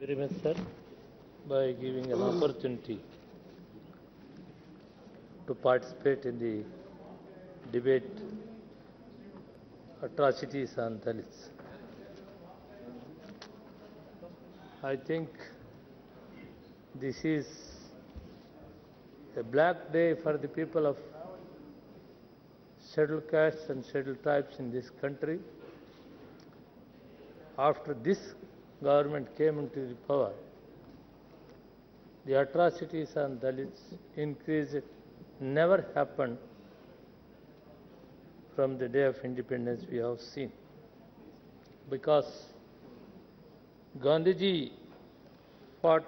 Very much, sir, by giving an opportunity to participate in the debate atrocities on Dalits. I think this is a black day for the people of scheduled castes and scheduled tribes in this country. After this government came into the power, the atrocities on Dalits increased, never happened from the day of independence we have seen. Because Gandhiji fought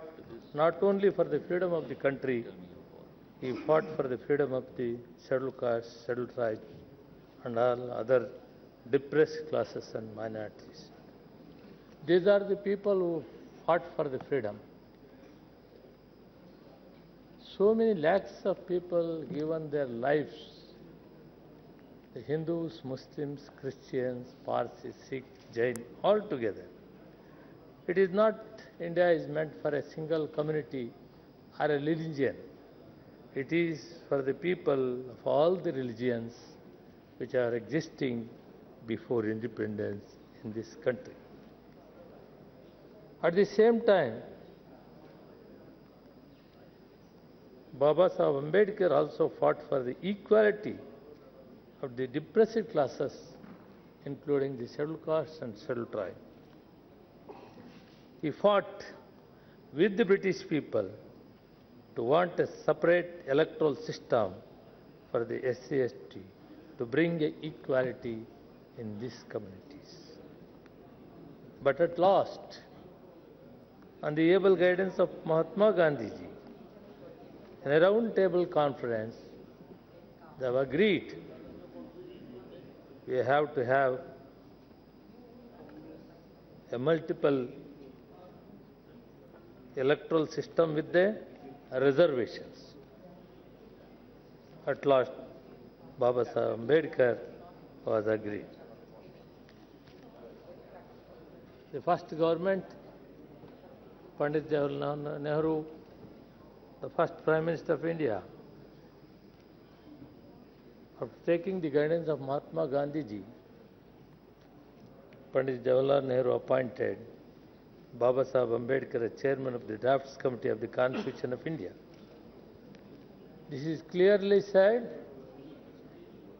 not only for the freedom of the country, he fought for the freedom of the scheduled castes, scheduled tribes, and all other depressed classes and minorities. These are the people who fought for the freedom. So many lakhs of people given their lives, the Hindus, Muslims, Christians, Parsis, Sikh, Jain, all together. It is not India is meant for a single community or a religion. It is for the people of all the religions which are existing before independence in this country. At the same time, Baba Sahib Ambedkar also fought for the equality of the depressed classes, including the scheduled castes and scheduled tribes. He fought with the British people to want a separate electoral system for the SC/ST, to bring equality in these communities. But at last, on the able guidance of Mahatma Gandhiji, in a round table conference, they have agreed we have to have a multiple electoral system with the reservations. At last, Baba Sahib Ambedkar was agreed. The first government, Pandit Jawaharlal Nehru, the first Prime Minister of India, after taking the guidance of Mahatma Gandhiji, Pandit Jawaharlal Nehru appointed Baba Sahib Ambedkar as chairman of the Drafts Committee of the Constitution of India. This is clearly said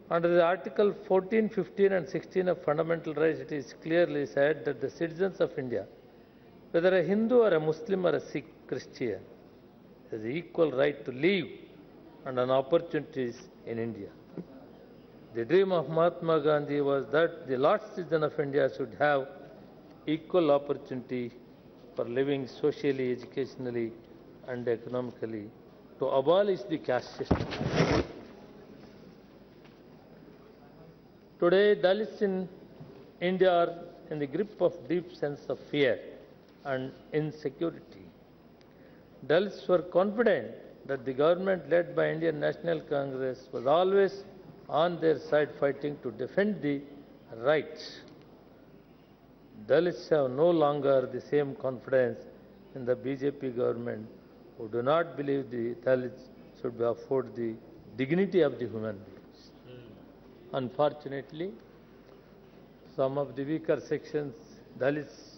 under the Article 14, 15 and 16 of Fundamental Rights. It is clearly said that the citizens of India, whether a Hindu or a Muslim or a Sikh, Christian, has equal right to live and an opportunities in India. The dream of Mahatma Gandhi was that the last citizen of India should have equal opportunity for living socially, educationally and economically, to abolish the caste system. Today, Dalits in India are in the grip of deep sense of fear and insecurity. Dalits were confident that the government led by Indian National Congress was always on their side fighting to defend the rights. Dalits have no longer the same confidence in the BJP government, who do not believe the Dalits should be afforded the dignity of the human beings. Unfortunately, some of the weaker sections, Dalits,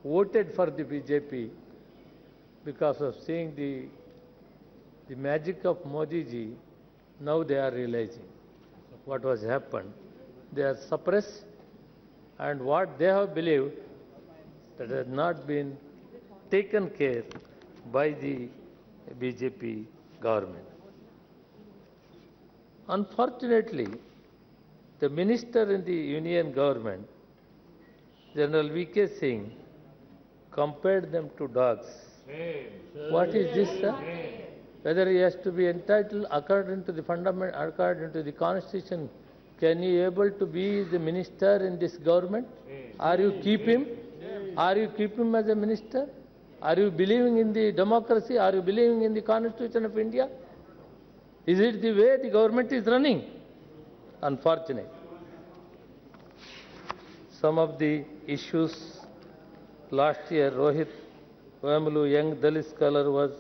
voted for the BJP because of seeing the magic of Modi ji. Now they are realizing what was happened. They are suppressed, and what they have believed that has not been taken care by the BJP government. Unfortunately, the minister in the union government, General V.K. Singh, compared them to dogs. What is this, sir? Whether he has to be entitled according to the fundament, according to the constitution, can he able to be the minister in this government? Are you keep him? Are you keep him as a minister? Are you believing in the democracy? Are you believing in the constitution of India? Is it the way the government is running? Unfortunate. Some of the issues last year, Rohit Vamulu, young Dalit scholar, was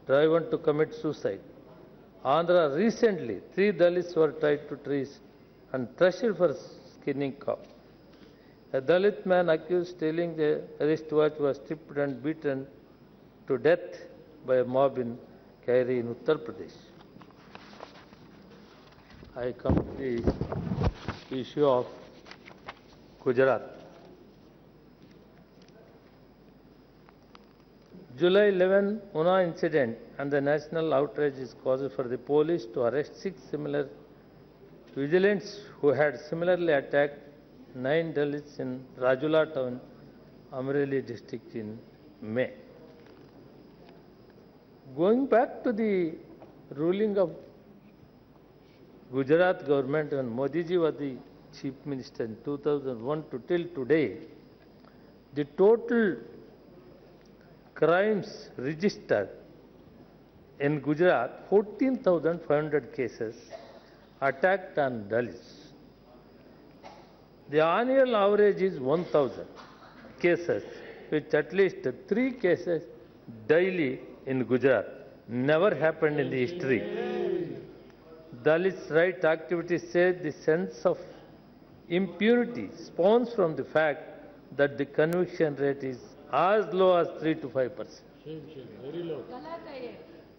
driven to commit suicide. Andhra recently, 3 Dalits were tied to trees and threshed for skinning cow. A Dalit man accused stealing the wristwatch was stripped and beaten to death by a mob in Kairi in Uttar Pradesh. I come to the issue of Gujarat. July 11 Una incident and the national outrage is cause for the police to arrest 6 similar vigilantes who had similarly attacked 9 Dalits in Rajula town, Amreli district in May. Going back to the ruling of Gujarat government when Modi ji was the chief minister in 2001 to till today, the total crimes registered in Gujarat, 14,500 cases attacked on Dalits. The annual average is 1,000 cases, which at least 3 cases daily in Gujarat. Never happened in the history. Dalits' right activities say the sense of impunity spawns from the fact that the conviction rate is as low as 3 to 5%. Very low.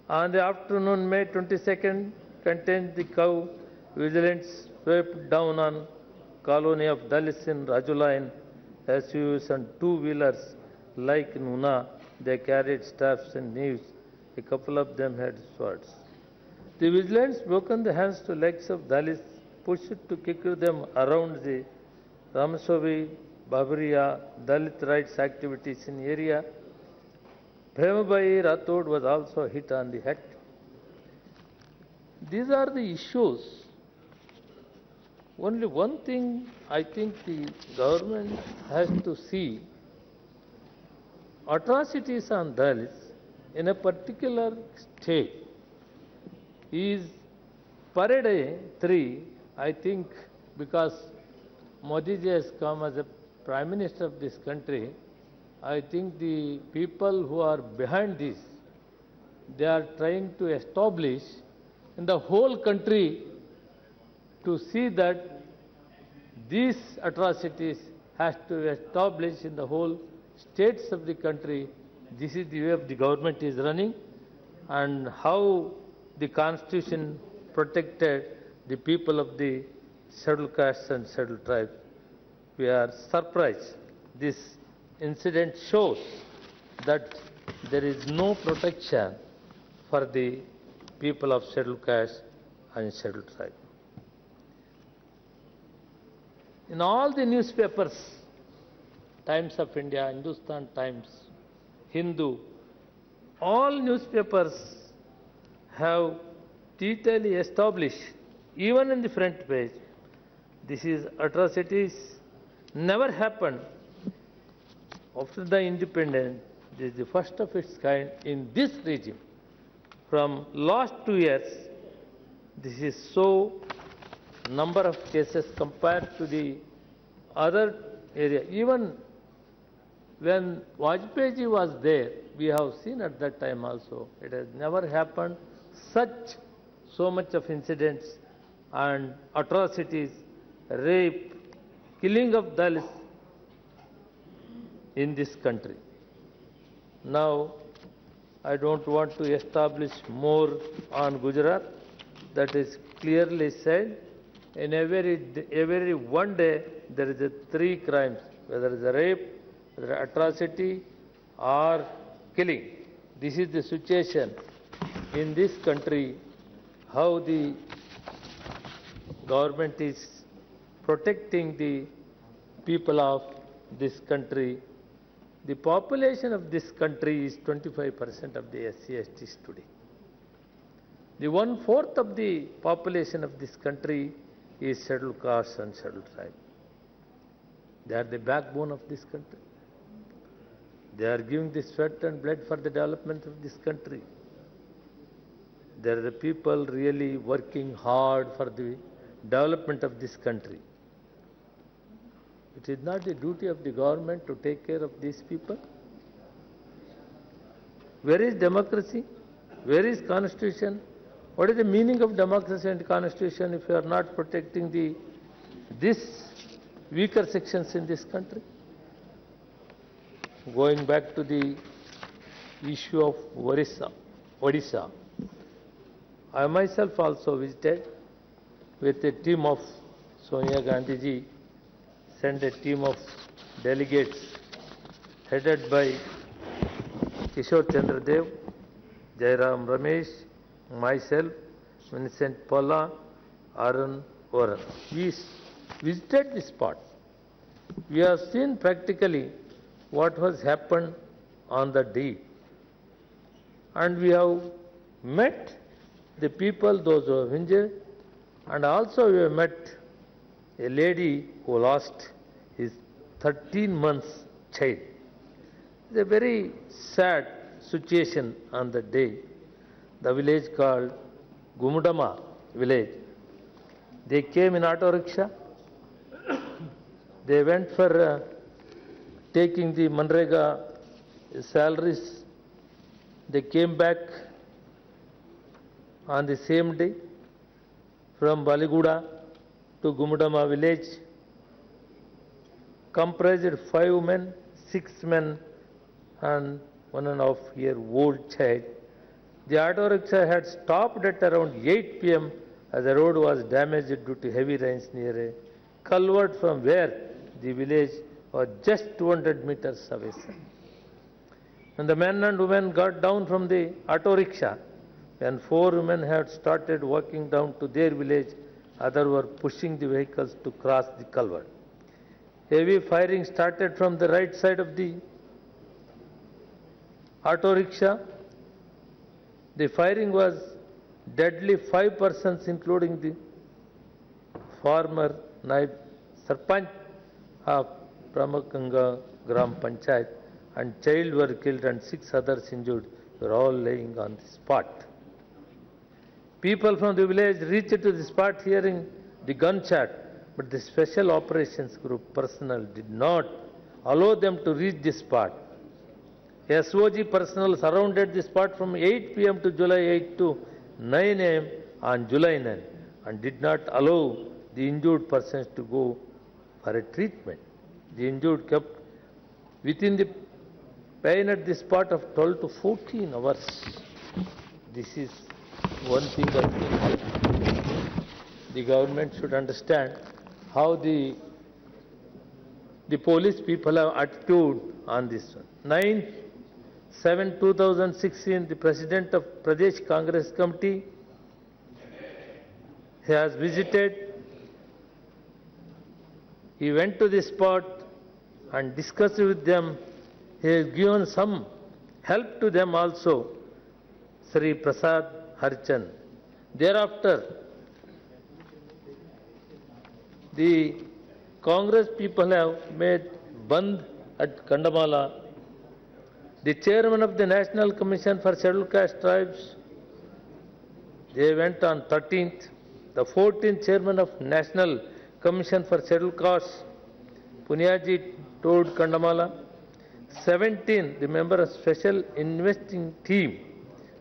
On the afternoon, May 22nd, contained the cow, vigilance swept down on colony of Dalits in Rajula in SUVs and 2-wheelers like in Una. They carried staffs and knives. A couple of them had swords. The vigilants broken the hands to legs of Dalits, pushed to kick them around the Ramasobi, Babariya, Dalit rights activities in area. Premabai Rathod was also hit on the head. These are the issues. Only one thing I think the government has to see, atrocities on Dalits in a particular state is per day 3, I think, because Modi ji has come as a Prime Minister of this country. I think the people who are behind this, they are trying to establish in the whole country to see that these atrocities has to be established in the whole states of the country. This is the way of the government is running, and how the Constitution protected the people of the scheduled castes and scheduled tribes. We are surprised. This incident shows that there is no protection for the people of scheduled caste and scheduled tribe. In all the newspapers, Times of India, Hindustan Times, Hindu, all newspapers have detailedly established, even in the front page, this is atrocities never happened after the independence. This is the first of its kind in this regime. From last 2 years, this is so number of cases compared to the other area. Even when Vajpayee ji was there, we have seen at that time also, it has never happened so much of incidents and atrocities, rape, killing of Dalits in this country. Now, I don't want to establish more on Gujarat. That is clearly said. In every one day, there is 3 crimes, whether it is a rape, whether atrocity or killing. This is the situation in this country, how the government is protecting the people of this country. The population of this country is 25% of the SC/STs today. The 1/4 of the population of this country is scheduled castes and scheduled tribe. They are the backbone of this country. They are giving the sweat and blood for the development of this country. They are the people really working hard for the development of this country. It is not the duty of the government to take care of these people. Where is democracy? Where is constitution? What is the meaning of democracy and constitution if you are not protecting this weaker sections in this country? Going back to the issue of Odisha, I myself also visited with a team of Sonia Gandhi ji, sent a team of delegates headed by Kishore Chandra Dev, Jairam Ramesh, myself, Vincent Palla, Arun Oran. We visited the spot. We have seen practically what has happened on the day. And we have met the people, those who have injured, and also we have met a lady who lost his 13 months child. It's a very sad situation on the day. The village called Gumudama village. They came in auto rickshaw. They went for taking the Manrega salaries. They came back on the same day from Baliguda to Gumudama village, comprised 5 men, 6 men and 1.5-year-old child. The auto rickshaw had stopped at around 8 p.m. as the road was damaged due to heavy rains near a culvert from where the village was just 200 meters away. When the men and women got down from the auto rickshaw, when 4 women had started walking down to their village, others were pushing the vehicles to cross the culvert. Heavy firing started from the right side of the auto rickshaw. The firing was deadly. 5 persons, including the former Naib Sarpanch of Pramakanga Gram Panchayat, and child were killed and 6 others injured, were all laying on the spot. People from the village reached to the spot hearing the gunshot, but the Special Operations Group personnel did not allow them to reach the spot. SOG personnel surrounded the spot from 8 p.m. to July 8 to 9 a.m. on July 9 and did not allow the injured persons to go for a treatment. The injured kept within the pain at the spot of 12 to 14 hours. This is one thing that the government should understand, how the police people have attitude on this one. 9/7/2016, the President of Pradesh Congress Committee has visited. He went to the spot and discussed with them. He has given some help to them also, Sri Prasad Harchand. Thereafter, the Congress people have made Bandh at Kandamala. The chairman of the National Commission for Scheduled Caste Tribes, they went on 13th. The 14th chairman of National Commission for Scheduled Castes, Punyaji, toured Kandamala. 17, the member of Special Investing Team,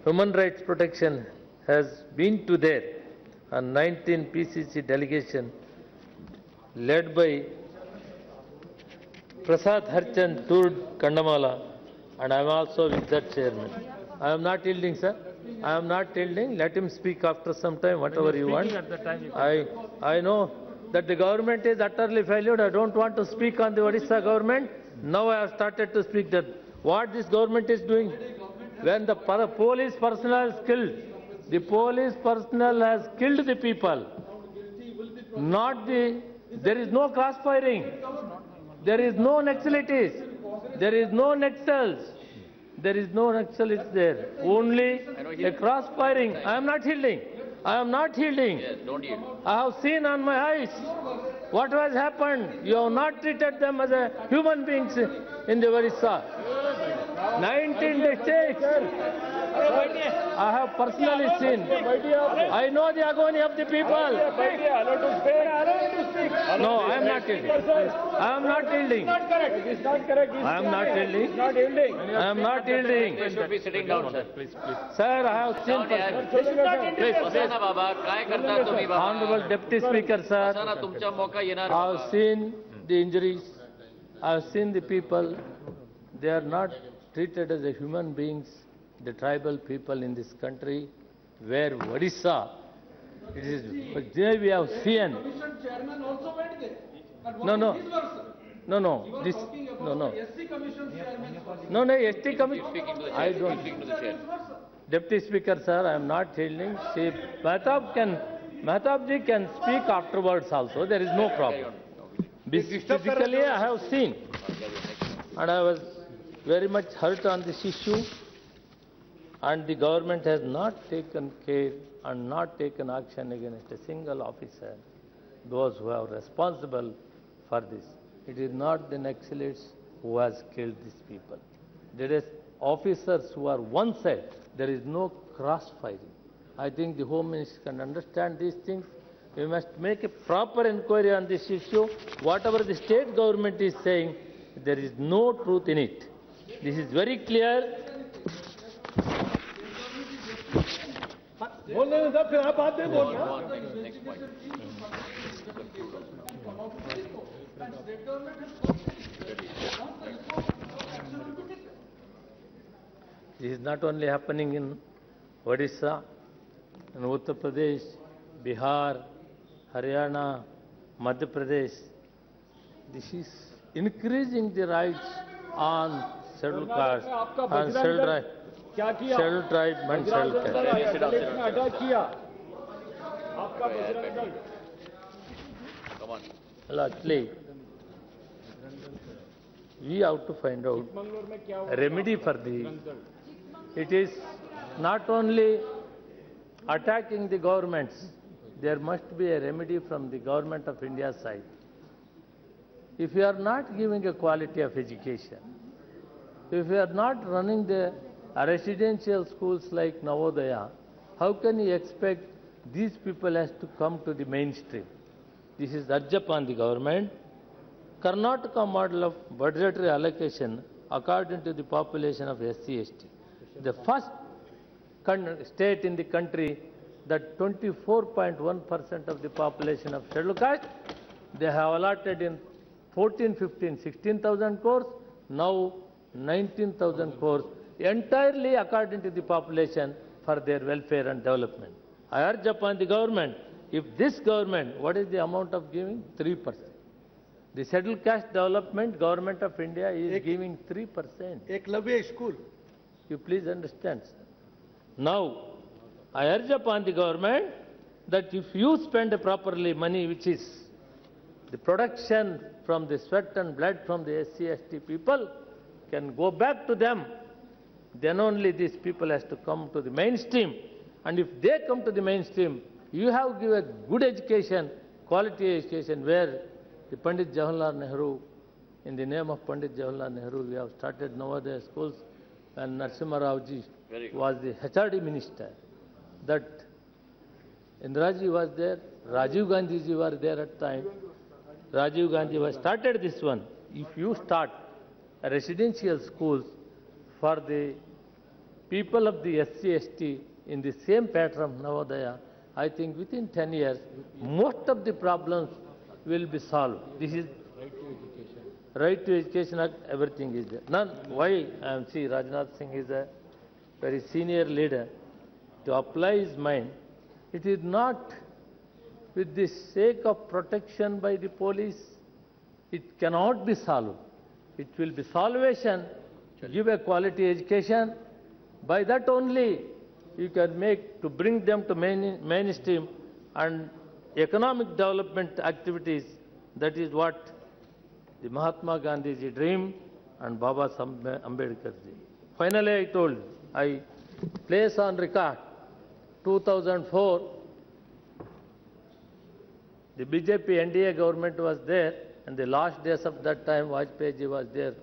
Human Rights Protection, has been to there. And 19 PCC delegation led by Prasad Harchand toured Kandamala, and I am also with that chairman. I am not yielding, sir. I am not yielding. Let him speak after some time, whatever you want. I know that the government is utterly failed. I don't want to speak on the Odisha government. Now I have started to speak that what this government is doing. When the police personnel is killed, the police personnel has killed the people. There is no cross firing. There is no Naxalities. There is no Naxals. There is no Naxalites there. Only a cross firing. I am not yielding. I am not yielding. Yes, don't yield. I have seen on my eyes what has happened. You have not treated them as a human beings in the Odisha. 19 districts. I have personally seen. I know the agony of the people. No, I am not yielding. I am not yielding. It is not correct. I am not yielding. Not yielding. I am not yielding. You should be sitting down, sir. Sir, I have seen. बसा बाबा, काय करता तुम्ही बाबा? Honorable Deputy Speaker, sir. बसा ना, तुमचा मौका येणार. I have seen the injuries. I have seen the people. They are not treated as a human beings. The tribal people in this country, where Odisha, it is. There we have seen. Chairman also went there. But No, what no. is his version? No, no. You are This. talking about No, no. the SC Commission chairman. No, no. ST committee. Speaking to the I chair. don't. Speaking to the chair. Deputy Speaker, sir, I am not yielding. See, Mehtabji can speak afterwards also. There is no problem. Physically, I have seen, and I was very much hurt on this issue. And the government has not taken care and not taken action against a single officer, those who are responsible for this. It is not the Naxalites who has killed these people. There is officers who are one side. There is no cross-firing. I think the Home Minister can understand these things. We must make a proper inquiry on this issue. Whatever the state government is saying, there is no truth in it. This is very clear. बोलने में सब फिर आप बात नहीं बोलना. Next point. This is not only happening in Odisha, in Uttar Pradesh, Bihar, Haryana, Madhya Pradesh. This is increasing the rights on scheduled castes, on scheduled tribe, क्या किया? scheduled tribe and scheduled caste. ने attack किया. आपका Bajrang Dal. Come on. Well, actually, we have to find out Mangalore में क्या हुआ? a remedy for the. It is not only attacking the governments, there must be a remedy from the government of India's side. If you are not giving a quality of education, if you are not running the residential schools like Navodaya, how can you expect these people has to come to the mainstream? This is urged upon the government. Karnataka model of budgetary allocation according to the population of SC/ST. The first state in the country that 24.1% of the population of scheduled caste, they have allotted in 14, 15, 16,000 crores, now 19,000 crores, entirely according to the population for their welfare and development. I urge upon the government, if this government, what is the amount of giving? 3%. The scheduled caste development, government of India is giving 3%. Eklavya school. You please understand, sir. Now, I urge upon the government that if you spend properly money, which is the production from the sweat and blood from the SC/ST people, can go back to them, then only these people has to come to the mainstream. And if they come to the mainstream, you have to give a good education, quality education, where the Pandit Jawaharlal Nehru, in the name of Pandit Jawaharlal Nehru, we have started Navodaya schools, and Narasimha Rao ji was the HRD minister. That Indira ji was there, Rajiv Gandhi ji were there at time. Rajiv Gandhi was started this one. If you start a residential schools for the people of the SC/ST in the same pattern of Navodaya, I think within 10 years, most of the problems will be solved. This is right to education act, everything is there. None. Why? See, Rajnath Singh is a very senior leader. To apply his mind, it is not with the sake of protection by the police. It cannot be solved. It will be salvation. Give a quality education. By that only you can make to bring them to mainstream and economic development activities. That is what the Mahatma Gandhi ji dream and Baba Ambedkar ji. Finally, I told, I place on record 2004, the BJP NDA government was there, and the last days of that time, Vajpayee ji was there,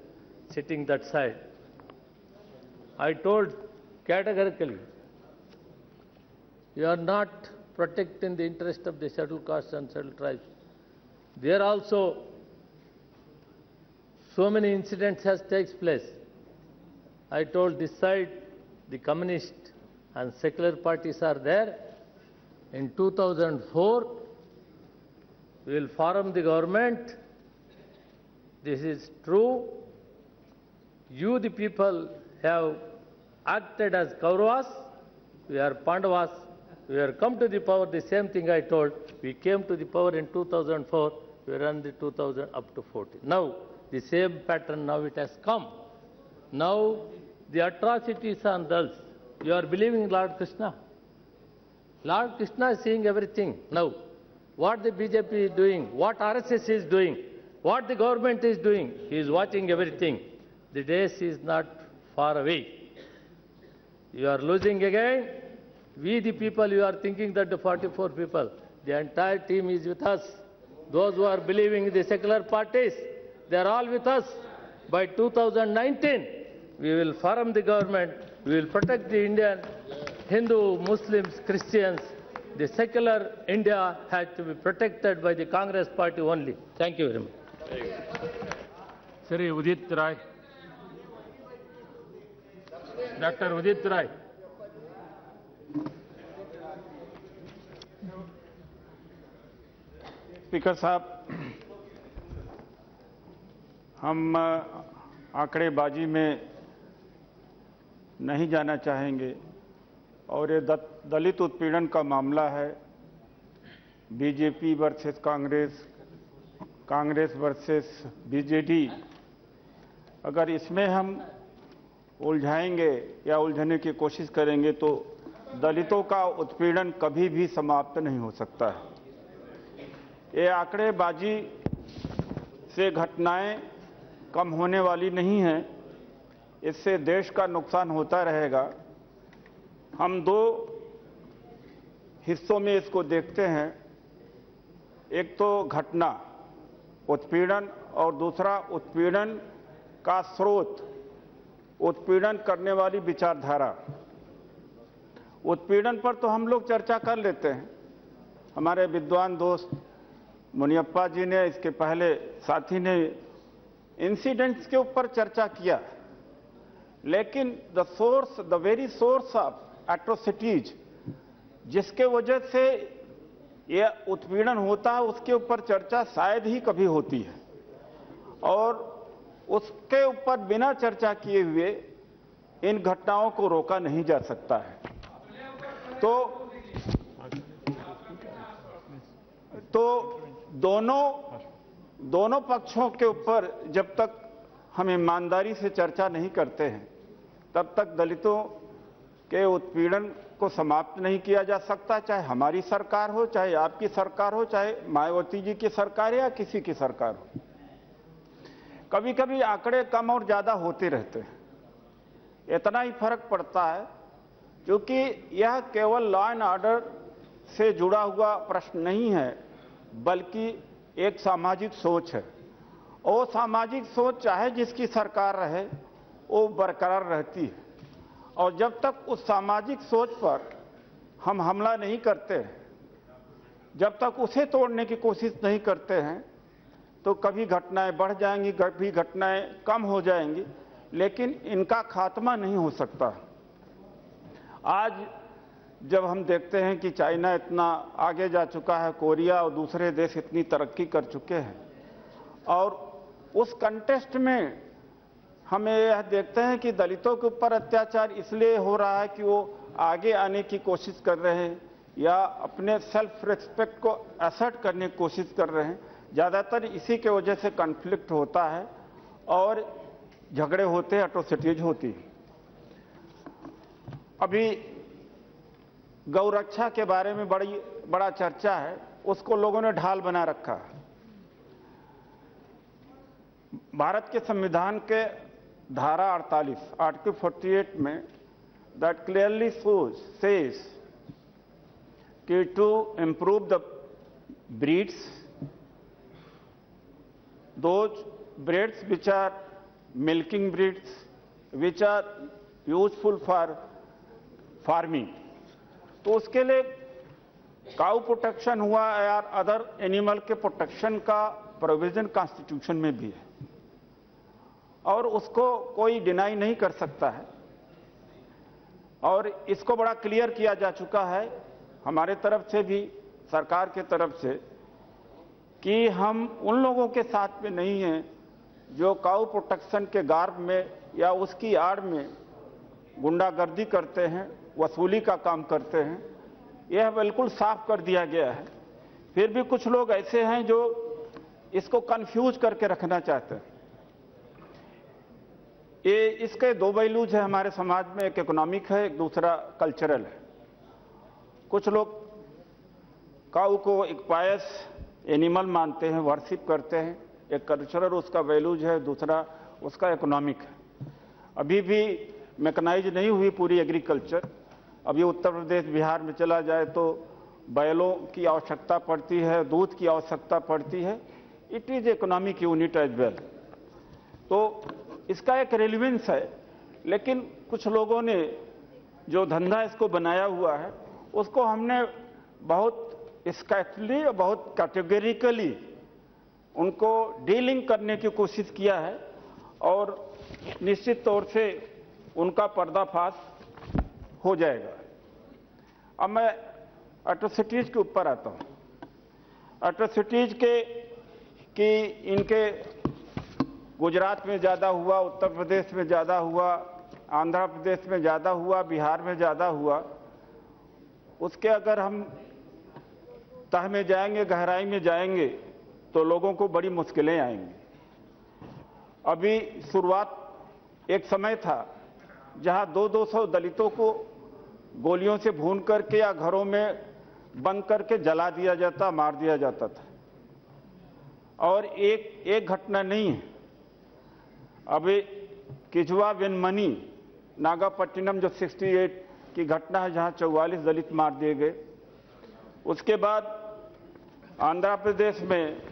sitting that side. I told categorically. You are not protecting the interest of the scheduled castes and scheduled tribes. There also so many incidents has takes place. I told this side the communist and secular parties are there. In 2004, we will form the government. This is true. You, the people, have acted as Kauravas. We are Pandavas. We are come to the power. The same thing I told. We came to the power in 2004. We run the 2000 up to 40. Now, the same pattern now it has come. Now, the atrocities on Dalits. You are believing Lord Krishna. Lord Krishna is seeing everything now. What the BJP is doing, what RSS is doing, what the government is doing, he is watching everything. The days is not far away. You are losing again. We the people, you are thinking that the 44 people, the entire team is with us. Those who are believing in the secular parties, they are all with us. By 2019, we will form the government. We will protect the Indian, Hindu, Muslims, Christians. The secular India has to be protected by the Congress party only. Thank you very much. Sri Udit Rai. Dr. Udit Rai. Speaker साहब, हम आंकड़ेबाजी में नहीं जाना चाहेंगे और ये दलित उत्पीड़न का मामला है। BJP versus Congress, Congress versus BJD. अगर इसमें हम उलझाएंगे या उलझने की कोशिश करेंगे तो दलितों का उत्पीड़न कभी भी समाप्त नहीं हो सकता है। ये आंकड़ेबाजी से घटनाएं कम होने वाली नहीं हैं, इससे देश का नुकसान होता रहेगा। हम दो हिस्सों में इसको देखते हैं, एक तो घटना उत्पीड़न और दूसरा उत्पीड़न का स्रोत, उत्पीड़न करने वाली विचारधारा। उत्पीड़न पर तो हम लोग चर्चा कर लेते हैं। हमारे विद्वान दोस्त मुनियप्पा जी ने, इसके पहले साथी ने इंसिडेंट्स के ऊपर चर्चा किया, लेकिन the very source of atrocities जिसके वजह से ये उत्पीड़न होता है, उसके ऊपर चर्चा शायद ही कभी होती है और उसके ऊपर बिना चर्चा किए हुए इन घटनाओं को रोका नहीं जा सकता है। तो दोनों पक्षों के ऊपर जब तक हम ईमानदारी से चर्चा नहीं करते हैं, तब तक दलितों के उत्पीड़न को समाप्त नहीं किया जा सकता, चाहे हमारी सरकार हो, चाहे आपकी सरकार हो, चाहे मायावती जी की सरकार है या किसी की सरकार हो। कभी कभी आंकड़े कम और ज्यादा होते रहते हैं, इतना ही फर्क पड़ता है, क्योंकि यह केवल लॉ एंड ऑर्डर से जुड़ा हुआ प्रश्न नहीं है, बल्कि एक सामाजिक सोच है। और सामाजिक सोच चाहे जिसकी सरकार रहे, वो बरकरार रहती है। और जब तक उस सामाजिक सोच पर हम हमला नहीं करते, जब तक उसे तोड़ने की कोशिश नहीं करते हैं, तो कभी घटनाएं बढ़ जाएंगी, कभी घटनाएं कम हो जाएंगी, लेकिन इनका खात्मा नहीं हो सकता। आज जब हम देखते हैं कि चाइना इतना आगे जा चुका है, कोरिया और दूसरे देश इतनी तरक्की कर चुके हैं, और उस कंटेस्ट में हमें यह देखते हैं कि दलितों के ऊपर अत्याचार इसलिए हो रहा है कि वो आगे आने की कोशिश कर रहे हैं या अपने सेल्फ रिस्पेक्ट को असर्ट करने की कोशिश कर रहे हैं। ज़्यादातर इसी के वजह से कॉन्फ्लिक्ट होता है और झगड़े होते हैं, एट्रोसिटीज होती है। अभी गौरक्षा के बारे में बड़ा चर्चा है, उसको लोगों ने ढाल बना रखा है। भारत के संविधान के धारा 48 आर्टिकल 48 में दैट क्लियरली सेज कि to improve the breeds, those breeds which are milking breeds, which are useful for farming, तो उसके लिए काऊ प्रोटेक्शन हुआ या अदर एनिमल के प्रोटेक्शन का प्रोविजन कॉन्स्टिट्यूशन में भी है और उसको कोई डिनाई नहीं कर सकता है। और इसको बड़ा क्लियर किया जा चुका है हमारे तरफ से भी, सरकार के तरफ से, कि हम उन लोगों के साथ में नहीं हैं जो काऊ प्रोटेक्शन के गार्ब में या उसकी आड़ में गुंडागर्दी करते हैं, वसूली का काम करते हैं। यह बिल्कुल साफ कर दिया गया है। फिर भी कुछ लोग ऐसे हैं जो इसको कंफ्यूज करके रखना चाहते हैं। ये इसके दो पहलू है हमारे समाज में, एक इकोनॉमिक है, एक दूसरा कल्चरल है। कुछ लोग काऊ को एक पायस एनिमल मानते हैं, वर्शिप करते हैं। एक कल्चरल उसका वैल्यूज है, दूसरा उसका इकोनॉमिक है। अभी भी मैकेनाइज नहीं हुई पूरी एग्रीकल्चर। अभी उत्तर प्रदेश, बिहार में चला जाए तो बैलों की आवश्यकता पड़ती है, दूध की आवश्यकता पड़ती है। It is economic unit as well. तो इसका एक रेलिवेंस है, लेकिन कुछ लोगों ने जो धंधा इसको बनाया हुआ है उसको हमने बहुत स्कैटली और बहुत कैटेगरिकली उनको डीलिंग करने की कोशिश किया है और निश्चित तौर से उनका पर्दाफाश हो जाएगा। अब मैं एट्रोसिटीज के ऊपर आता हूं। एट्रोसिटीज कि इनके गुजरात में ज़्यादा हुआ, उत्तर प्रदेश में ज़्यादा हुआ, आंध्र प्रदेश में ज़्यादा हुआ, बिहार में ज़्यादा हुआ, उसके अगर हम तह में जाएंगे, गहराई में जाएंगे तो लोगों को बड़ी मुश्किलें आएंगी। अभी शुरुआत, एक समय था जहां 200-200 दलितों को गोलियों से भून करके या घरों में बंद करके जला दिया जाता, मार दिया जाता था। और एक घटना नहीं है। अभी किजवा वेनमनी, नागापट्टिनम, जो 68 की घटना है जहां 44 दलित मार दिए गए। उसके बाद आंध्र प्रदेश में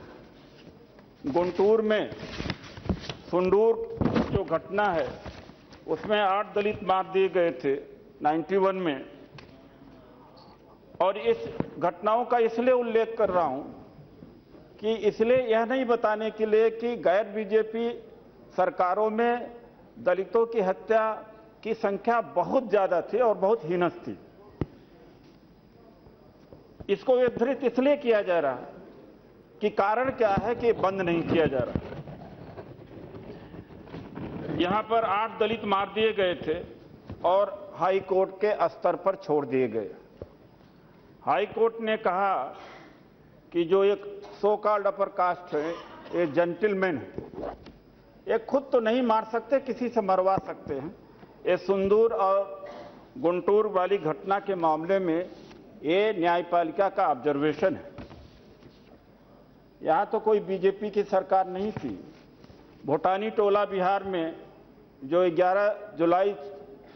गुंटूर में सुंडूर जो घटना है उसमें 8 दलित मार दिए गए थे 91 में। और इस घटनाओं का इसलिए उल्लेख कर रहा हूं कि इसलिए यह नहीं बताने के लिए कि गैर बीजेपी सरकारों में दलितों की हत्या की संख्या बहुत ज्यादा थी और बहुत हीनस थी। इसको उद्धृत इसलिए किया जा रहा है कि कारण क्या है कि बंद नहीं किया जा रहा। यहां पर 8 दलित मार दिए गए थे और हाई कोर्ट के स्तर पर छोड़ दिए गए। हाई कोर्ट ने कहा कि जो एक सो कॉल्ड अपर कास्ट है, ये जेंटलमैन है, ये खुद तो नहीं मार सकते, किसी से मरवा सकते हैं। ये सुंदूर और गुंटूर वाली घटना के मामले में ये न्यायपालिका का ऑब्जर्वेशन है। यहां तो कोई बीजेपी की सरकार नहीं थी। भूटानी टोला बिहार में जो 11 जुलाई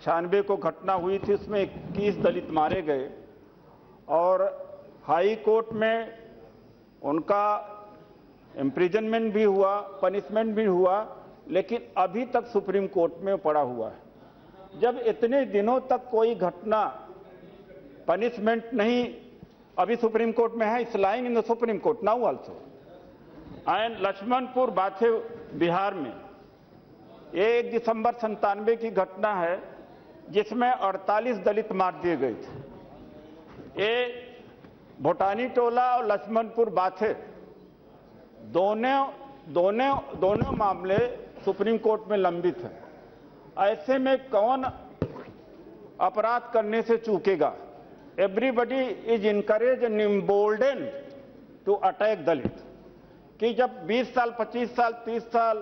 96 को घटना हुई थी उसमें 21 दलित मारे गए और हाई कोर्ट में उनका इम्प्रिजनमेंट भी हुआ, पनिशमेंट भी हुआ, लेकिन अभी तक सुप्रीम कोर्ट में पड़ा हुआ है। जब इतने दिनों तक कोई घटना पनिशमेंट नहीं, अभी सुप्रीम कोर्ट में है, it's lying in the supreme court now also. And Laxmanpur Bathe Bihar में 1 दिसंबर 97 की घटना है जिसमें 48 दलित मार दिए गए थे। ये भूटानी टोला और लक्ष्मणपुर बाथे दोनों मामले सुप्रीम कोर्ट में लंबित हैं। ऐसे में कौन अपराध करने से चूकेगा? Everybody is encourage and embolden to attack Dalit. कि जब 20 साल, 25 साल, 30 साल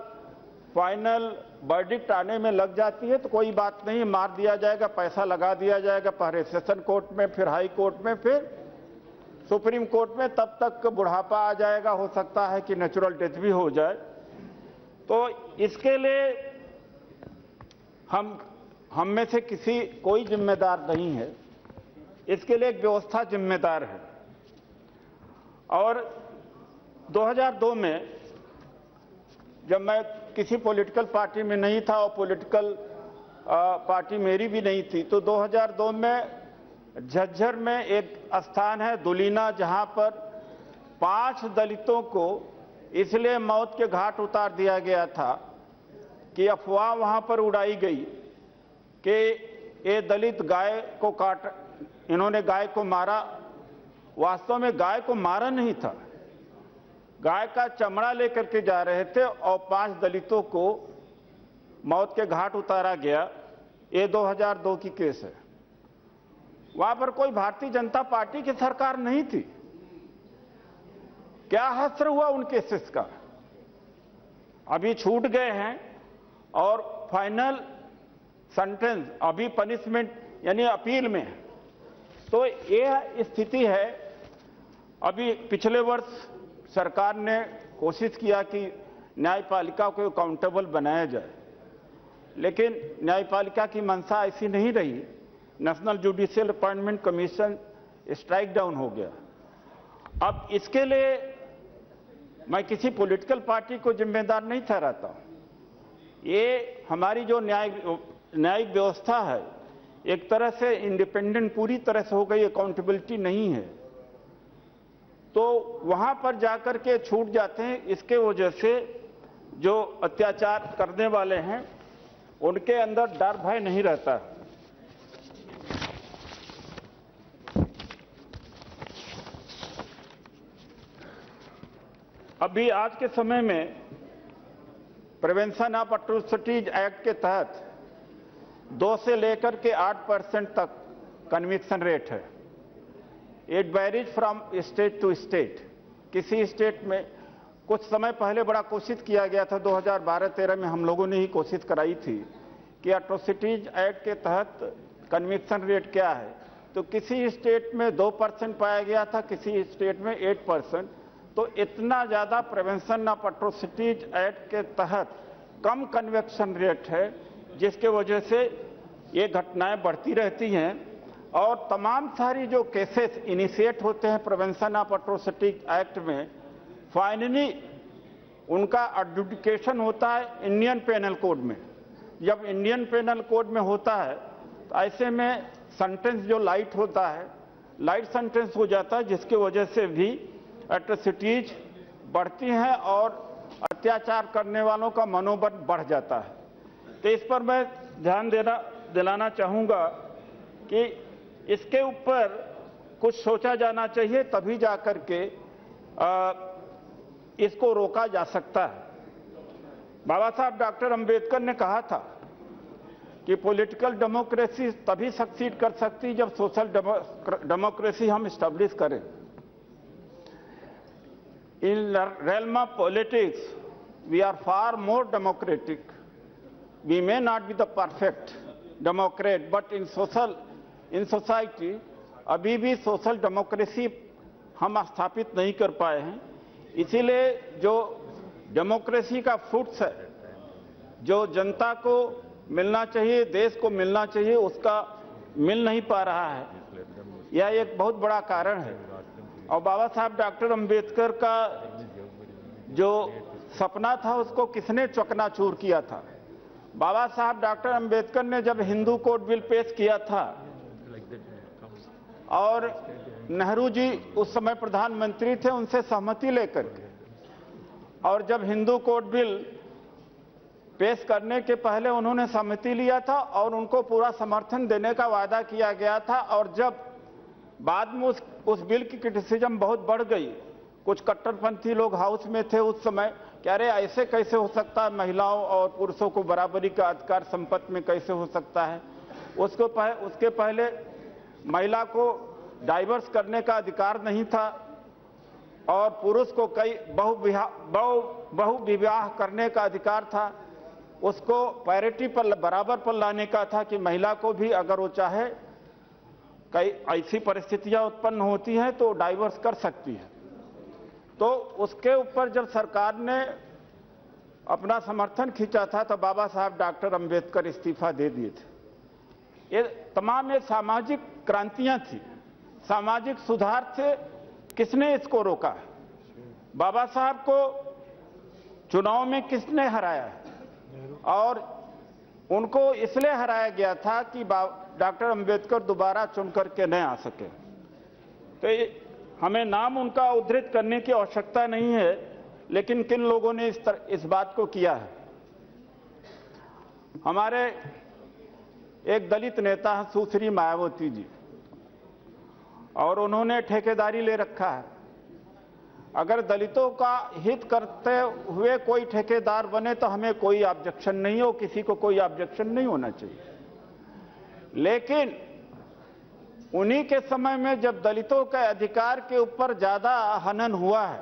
फाइनल वर्डिक्ट आने में लग जाती है तो कोई बात नहीं, मार दिया जाएगा, पैसा लगा दिया जाएगा, पहले सेशन कोर्ट में, फिर हाई कोर्ट में, फिर सुप्रीम कोर्ट में, तब तक बुढ़ापा आ जाएगा, हो सकता है कि नेचुरल डेथ भी हो जाए। तो इसके लिए हम में से कोई जिम्मेदार नहीं है, इसके लिए एक व्यवस्था जिम्मेदार है। और 2002 में जब मैं किसी पॉलिटिकल पार्टी में नहीं था और पॉलिटिकल पार्टी मेरी भी नहीं थी। तो 2002 में झज्जर में एक स्थान है दुलीना, जहां पर 5 दलितों को इसलिए मौत के घाट उतार दिया गया था कि अफवाह वहां पर उड़ाई गई कि ये दलित गाय को इन्होंने गाय को मारा। वास्तव में गाय को मारा नहीं था, गाय का चमड़ा लेकर के जा रहे थे और 5 दलितों को मौत के घाट उतारा गया। ये 2002 की केस है। वहां पर कोई भारतीय जनता पार्टी की सरकार नहीं थी। क्या हश्र हुआ उन केसेस का? अभी छूट गए हैं और फाइनल सेंटेंस अभी पनिशमेंट यानी अपील में है। तो यह स्थिति है। अभी पिछले वर्ष सरकार ने कोशिश किया कि न्यायपालिका को अकाउंटेबल बनाया जाए, लेकिन न्यायपालिका की मंशा ऐसी नहीं रही। National judicial appointment commission strike down हो गया। अब इसके लिए मैं किसी पॉलिटिकल पार्टी को जिम्मेदार नहीं ठहराता। ये हमारी जो न्यायिक व्यवस्था है एक तरह से इंडिपेंडेंट पूरी तरह से हो गई, अकाउंटेबिलिटी नहीं है। तो वहां पर जाकर के छूट जाते हैं। इसके वजह से जो अत्याचार करने वाले हैं उनके अंदर डर भय नहीं रहता। अभी आज के समय में प्रिवेंशन ऑफ एट्रोसिटीज एक्ट के तहत 2 से लेकर के 8% तक कन्विक्शन रेट है। It varies from state to state. किसी स्टेट में कुछ समय पहले बड़ा कोशिश किया गया था, 2012-13 में हम लोगों ने ही कोशिश कराई थी कि एट्रोसिटीज एक्ट के तहत कन्विक्शन रेट क्या है। तो किसी स्टेट में 2% पाया गया था, किसी स्टेट में 8%। तो इतना ज्यादा प्रिवेंशन ऑफ एट्रोसिटीज एक्ट के तहत कम कन्विक्शन रेट है, जिसके वजह से ये घटनाएं बढ़ती रहती हैं। और तमाम सारी जो केसेस इनिशिएट होते हैं प्रिवेंशन ऑफ एट्रोसिटीज एक्ट में, फाइनली उनका एडजुडिकेशन होता है इंडियन पेनल कोड में। जब इंडियन पेनल कोड में होता है तो ऐसे में सेंटेंस जो लाइट होता है, लाइट सेंटेंस हो जाता है, जिसकी वजह से भी एट्रोसिटीज बढ़ती हैं और अत्याचार करने वालों का मनोबल बढ़ जाता है। तो इस पर मैं ध्यान दिलाना चाहूंगा कि इसके ऊपर कुछ सोचा जाना चाहिए, तभी जाकर के इसको रोका जा सकता है। बाबा साहब डॉक्टर अंबेडकर ने कहा था कि पॉलिटिकल डेमोक्रेसी तभी सक्सीड कर सकती जब सोशल डेमोक्रेसी हम स्टैब्लिश करें। In the realm of politics, we are far more democratic. We may not be the perfect democrat, but in society, अभी भी सोशल डेमोक्रेसी हम स्थापित नहीं कर पाए हैं। इसीलिए जो डेमोक्रेसी का फ्रूट्स है, जो जनता को मिलना चाहिए, देश को मिलना चाहिए, उसका मिल नहीं पा रहा है। यह एक बहुत बड़ा कारण है। और बाबा साहब डॉक्टर अंबेडकर का जो सपना था उसको किसने चकनाचूर किया था? बाबा साहब डॉक्टर अंबेडकर ने जब हिंदू कोड बिल पेश किया था और नेहरू जी उस समय प्रधानमंत्री थे, उनसे सहमति लेकर के, और जब हिंदू कोड बिल पेश करने के पहले उन्होंने सहमति लिया था और उनको पूरा समर्थन देने का वादा किया गया था। और जब बाद में उस बिल की क्रिटिसिज्म बहुत बढ़ गई, कुछ कट्टरपंथी लोग हाउस में थे उस समय, कह रहे ऐसे कैसे हो सकता है, महिलाओं और पुरुषों को बराबरी का अधिकार संपत्ति में कैसे हो सकता है। उसके पहले महिला को डाइवर्स करने का अधिकार नहीं था और पुरुष को कई बहु विवाह करने का अधिकार था। उसको पैरिटी पर बराबर पर लाने का था कि महिला को भी अगर वो चाहे, कई ऐसी परिस्थितियां उत्पन्न होती हैं तो डाइवर्स कर सकती है। तो उसके ऊपर जब सरकार ने अपना समर्थन खींचा था तो बाबा साहब डॉक्टर अंबेडकर इस्तीफा दे दिए थे। ये तमाम ये सामाजिक क्रांतियां थी, सामाजिक सुधार थे। किसने इसको रोका? बाबा साहब को चुनाव में किसने हराया? और उनको इसलिए हराया गया था कि डॉक्टर अंबेडकर दोबारा चुन करके न आ सके। तो हमें नाम उनका उद्धृत करने की आवश्यकता नहीं है, लेकिन किन लोगों ने इस बात को किया है। हमारे एक दलित नेता हैं सुश्री मायावती जी, और उन्होंने ठेकेदारी ले रखा है। अगर दलितों का हित करते हुए कोई ठेकेदार बने तो हमें कोई ऑब्जेक्शन नहीं हो, किसी को कोई ऑब्जेक्शन नहीं होना चाहिए। लेकिन उन्हीं के समय में जब दलितों के अधिकार के ऊपर ज्यादा हनन हुआ है,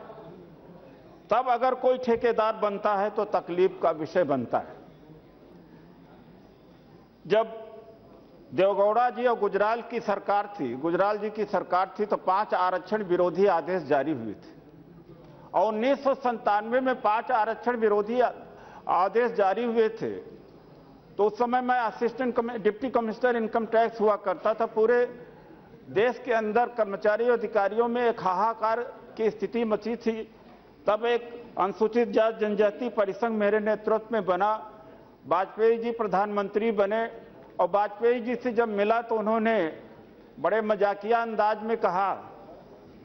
तब अगर कोई ठेकेदार बनता है तो तकलीफ का विषय बनता है। जब देवगौड़ा जी और गुजराल की सरकार थी, गुजराल जी की सरकार थी, तो 5 आरक्षण विरोधी आदेश जारी हुए थे, और 1997 में 5 आरक्षण विरोधी आदेश जारी हुए थे। तो उस समय मैं डिप्टी कमिश्नर इनकम टैक्स हुआ करता था। पूरे देश के अंदर कर्मचारी अधिकारियों में एक हाहाकार की स्थिति मची थी। तब एक अनुसूचित जाति जनजाति परिसंघ मेरे नेतृत्व में बना। वाजपेयी जी प्रधानमंत्री बने, और वाजपेयी जी से जब मिला तो उन्होंने बड़े मजाकिया अंदाज में कहा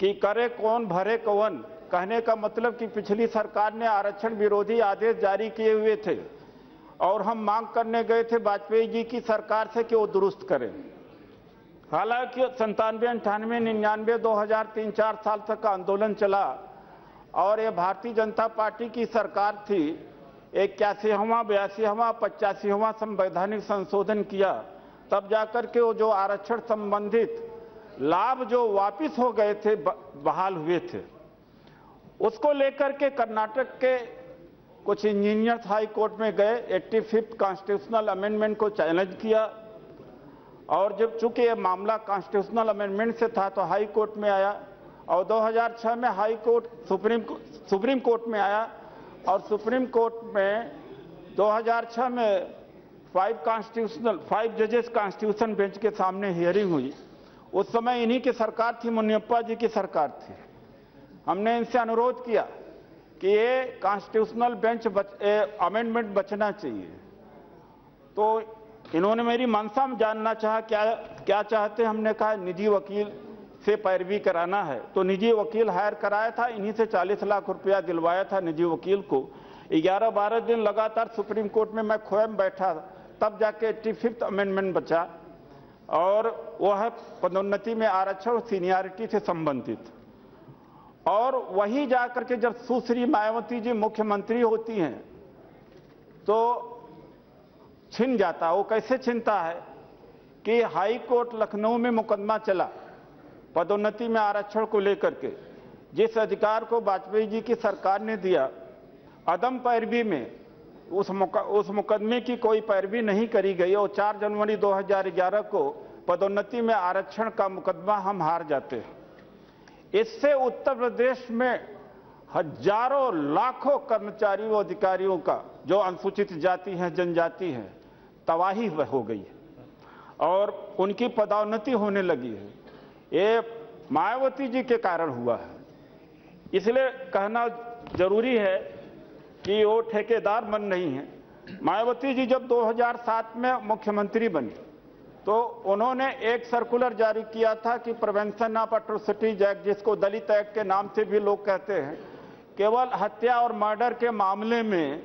कि करे कौन भरे कौन। कहने का मतलब कि पिछली सरकार ने आरक्षण विरोधी आदेश जारी किए हुए थे, और हम मांग करने गए थे वाजपेयी जी की सरकार से कि वो दुरुस्त करें। हालांकि 97, 98, 99, 2000, 3-4 साल तक का आंदोलन चला, और ये भारतीय जनता पार्टी की सरकार थी। 81वां, 82वां, 85वां संवैधानिक संशोधन किया, तब जाकर के वो जो आरक्षण संबंधित लाभ जो वापिस हो गए थे, बहाल हुए थे। उसको लेकर के कर्नाटक के कुछ इंजीनियर्स हाई कोर्ट में गए, 85th कॉन्स्टिट्यूशनल अमेंडमेंट को चैलेंज किया, और जब चूंकि ये मामला कॉन्स्टिट्यूशनल अमेंडमेंट से था तो हाई कोर्ट में आया, और 2006 में हाई कोर्ट सुप्रीम कोर्ट में आया, और सुप्रीम कोर्ट में 2006 में 5 जजेस कॉन्स्टिट्यूशन बेंच के सामने हियरिंग हुई। उस समय इन्हीं की सरकार थी, मुनियप्पा जी की सरकार थी। हमने इनसे अनुरोध किया कि ये कॉन्स्टिट्यूशनल बेंच अमेंडमेंट बचना चाहिए। तो इन्होंने मेरी मंशा में जानना चाहा क्या चाहते। हमने कहा निजी वकील से पैरवी कराना है, तो निजी वकील हायर कराया था। इन्हीं से 40 लाख रुपया दिलवाया था निजी वकील को। 11-12 दिन लगातार सुप्रीम कोर्ट में मैं खोए बैठा, तब जाके 85th अमेंडमेंट बचा, और वह पदोन्नति में आरक्षण और सीनियरिटी से संबंधित। और वही जाकर के जब सुश्री मायावती जी मुख्यमंत्री होती हैं तो छिन जाता। वो कैसे छिनता है कि हाई कोर्ट लखनऊ में मुकदमा चला पदोन्नति में आरक्षण को लेकर के, जिस अधिकार को वाजपेयी जी की सरकार ने दिया, अदम पैरवी में उस मुकदमे की कोई पैरवी नहीं करी गई, और 4 जनवरी 2011 को पदोन्नति में आरक्षण का मुकदमा हम हार जाते हैं। इससे उत्तर प्रदेश में हजारों लाखों कर्मचारियों अधिकारियों का जो अनुसूचित जाति हैं, जनजाति हैं, तबाही हो गई है, और उनकी पदोन्नति होने लगी है। ये मायावती जी के कारण हुआ है। इसलिए कहना जरूरी है कि वो ठेकेदार मन नहीं है। मायावती जी जब 2007 में मुख्यमंत्री बनी तो उन्होंने एक सर्कुलर जारी किया था कि प्रिवेंशन ऑफ एट्रोसिटीज एक्ट, जिसको दलित एक्ट के नाम से भी लोग कहते हैं, केवल हत्या और मर्डर के मामले में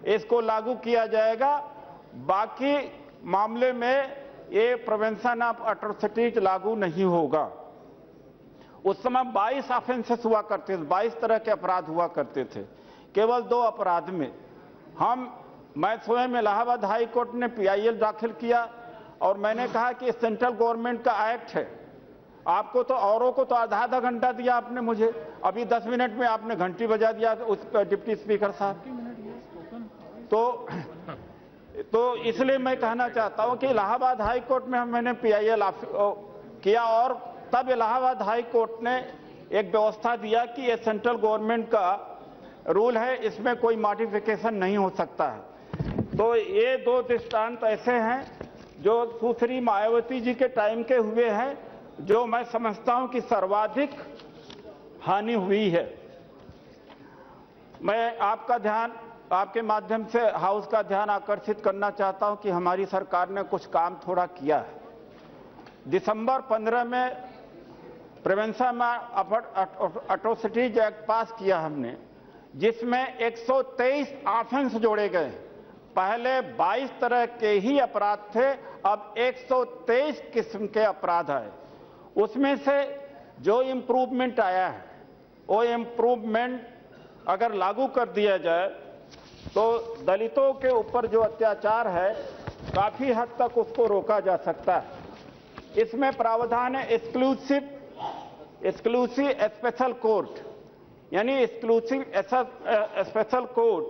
इसको लागू किया जाएगा, बाकी मामले में ये प्रिवेंशन ऑफ एट्रोसिटीज लागू नहीं होगा। उस समय 22 ऑफेंसेस हुआ करते थे, 22 तरह के अपराध हुआ करते थे। केवल 2 अपराध में मैं स्वयं इलाहाबाद हाई कोर्ट ने PIL दाखिल किया, और मैंने कहा कि सेंट्रल गवर्नमेंट का एक्ट है, आपको तो औरों को तो आधा घंटा दिया आपने, मुझे अभी 10 मिनट में आपने घंटी बजा दिया उस डिप्टी स्पीकर साहब। तो इसलिए मैं कहना चाहता हूं कि इलाहाबाद हाई कोर्ट में मैंने PIL किया, और तब इलाहाबाद हाई कोर्ट ने एक व्यवस्था दिया कि ये सेंट्रल गवर्नमेंट का रूल है, इसमें कोई मॉडिफिकेशन नहीं हो सकता है। तो ये 2 दृष्टांत ऐसे हैं जो सुश्री मायावती जी के टाइम के हुए हैं, जो मैं समझता हूं कि सर्वाधिक हानि हुई है। मैं आपका ध्यान आपके माध्यम से हाउस का ध्यान आकर्षित करना चाहता हूं कि हमारी सरकार ने कुछ काम थोड़ा किया है। दिसंबर 15 में प्रिवेंशन ऑफ एट्रोसिटीज एक्ट पास किया हमने, जिसमें 123 ऑफेंस जोड़े गए। पहले 22 तरह के ही अपराध थे, अब 123 किस्म के अपराध आए। उसमें से जो इम्प्रूवमेंट आया है, वो इम्प्रूवमेंट अगर लागू कर दिया जाए तो दलितों के ऊपर जो अत्याचार है काफी हद तक उसको रोका जा सकता है। इसमें प्रावधान है एक्सक्लूसिव स्पेशल कोर्ट, यानी एक्सक्लूसिव स्पेशल कोर्ट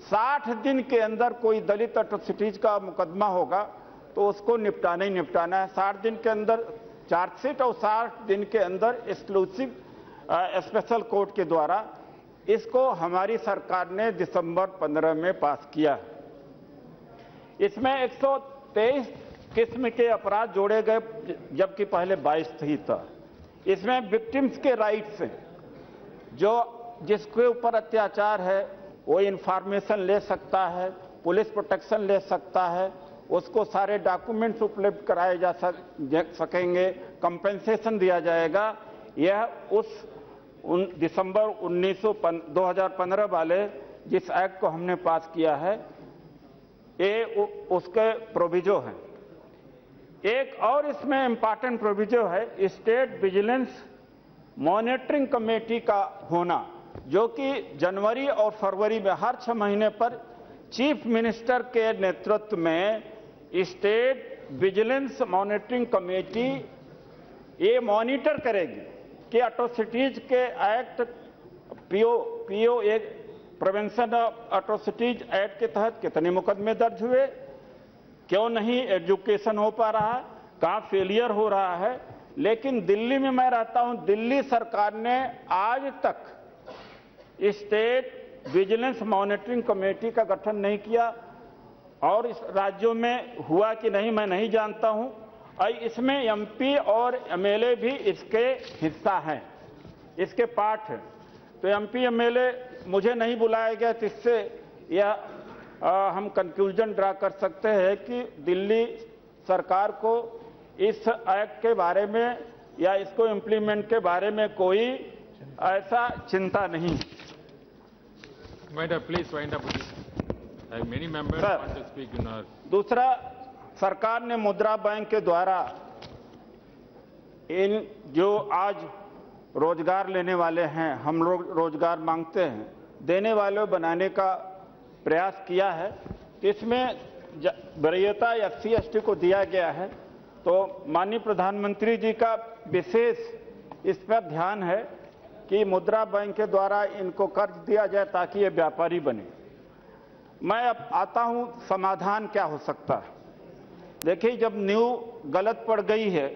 60 दिन के अंदर कोई दलित एट्रोसिटीज का मुकदमा होगा तो उसको निपटाना ही निपटाना है। 60 दिन के अंदर चार्जशीट और 60 दिन के अंदर एक्सक्लूसिव स्पेशल कोर्ट के द्वारा इसको हमारी सरकार ने दिसंबर 15 में पास किया। इसमें 123 किस्म के अपराध जोड़े गए, जबकि पहले 22 ही था। इसमें विक्टिम्स के राइट्स हैं, जो जिसके ऊपर अत्याचार है वो इंफॉर्मेशन ले सकता है, पुलिस प्रोटेक्शन ले सकता है, उसको सारे डॉक्यूमेंट्स उपलब्ध कराए जा सकेंगे, कंपेंसेशन दिया जाएगा। यह उस दिसंबर 2015 वाले जिस एक्ट को हमने पास किया है, ये उसके प्रोविजो हैं। एक और इसमें इंपॉर्टेंट प्रोविजो है स्टेट विजिलेंस मॉनिटरिंग कमेटी का होना, जो कि जनवरी और फरवरी में हर 6 महीने पर चीफ मिनिस्टर के नेतृत्व में स्टेट विजिलेंस मॉनिटरिंग कमेटी ये मॉनिटर करेगी कि एट्रोसिटीज के एक्ट पीओ एक प्रिवेंशन ऑफ एट्रोसिटीज एक्ट के तहत कितने मुकदमे दर्ज हुए, क्यों नहीं एजुकेशन हो पा रहा, कहां फेलियर हो रहा है। लेकिन दिल्ली में मैं रहता हूं, दिल्ली सरकार ने आज तक स्टेट विजिलेंस मॉनिटरिंग कमेटी का गठन नहीं किया, और इस राज्यों में हुआ कि नहीं मैं नहीं जानता हूं। और इसमें एमपी और एमएलए भी इसके हिस्सा हैं, इसके पार्ट हैं। तो एमपी एमएलए मुझे नहीं बुलाया गया, तो इससे यह हम कंक्लूजन ड्रा कर सकते हैं कि दिल्ली सरकार को इस एक्ट के बारे में या इसको इम्प्लीमेंट के बारे में कोई ऐसा चिंता नहीं। Please wind up. Many members want to speak in our... दूसरा, सरकार ने मुद्रा बैंक के द्वारा इन जो आज रोजगार लेने वाले हैं, हम लोग रोजगार मांगते हैं, देने वाले बनाने का प्रयास किया है। इसमें वरीयता SC/ST को दिया गया है। तो माननीय प्रधानमंत्री जी का विशेष इस पर ध्यान है कि मुद्रा बैंक के द्वारा इनको कर्ज दिया जाए ताकि ये व्यापारी बने। मैं अब आता हूं समाधान क्या हो सकता है। देखिए, जब नींव गलत पड़ गई है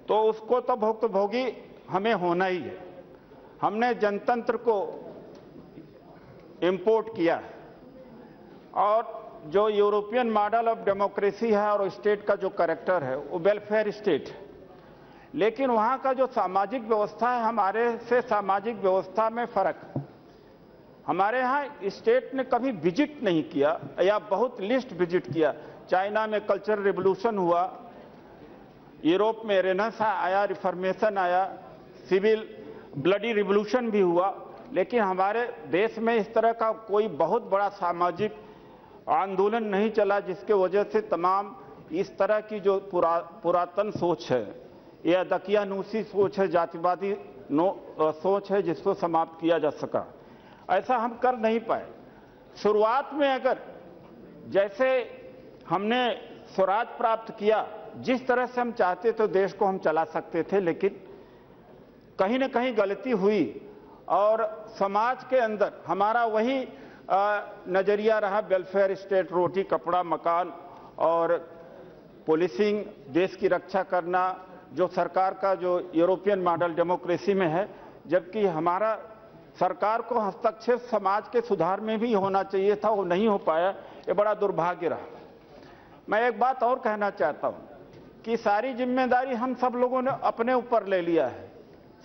तो उसको तो भुक्तभोगी हमें होना ही है। हमने जनतंत्र को इंपोर्ट किया है, और जो यूरोपियन मॉडल ऑफ डेमोक्रेसी है और स्टेट का जो कैरेक्टर है वो वेलफेयर स्टेट है। लेकिन वहां का जो सामाजिक व्यवस्था है, हमारे से सामाजिक व्यवस्था में फर्क है। हमारे यहाँ स्टेट ने कभी विजिट नहीं किया या बहुत लिस्ट विजिट किया। चाइना में कल्चरल रिवॉल्यूशन हुआ, यूरोप में रेनेसां आया, रिफॉर्मेशन आया, सिविल ब्लडी रिवॉल्यूशन भी हुआ, लेकिन हमारे देश में इस तरह का कोई बहुत बड़ा सामाजिक आंदोलन नहीं चला जिसके वजह से तमाम इस तरह की जो पुरातन सोच है या दकियानूसी सोच है, जातिवादी सोच है, जिसको समाप्त किया जा सका। ऐसा हम कर नहीं पाए। शुरुआत में अगर जैसे हमने स्वराज प्राप्त किया, जिस तरह से हम चाहते तो देश को हम चला सकते थे, लेकिन कहीं न कहीं गलती हुई और समाज के अंदर हमारा वही नजरिया रहा, वेलफेयर स्टेट, रोटी कपड़ा मकान और पुलिसिंग, देश की रक्षा करना, जो सरकार का जो यूरोपियन मॉडल डेमोक्रेसी में है। जबकि हमारा सरकार को हस्तक्षेप समाज के सुधार में भी होना चाहिए था, वो नहीं हो पाया। ये बड़ा दुर्भाग्य रहा। मैं एक बात और कहना चाहता हूं कि सारी जिम्मेदारी हम सब लोगों ने अपने ऊपर ले लिया है।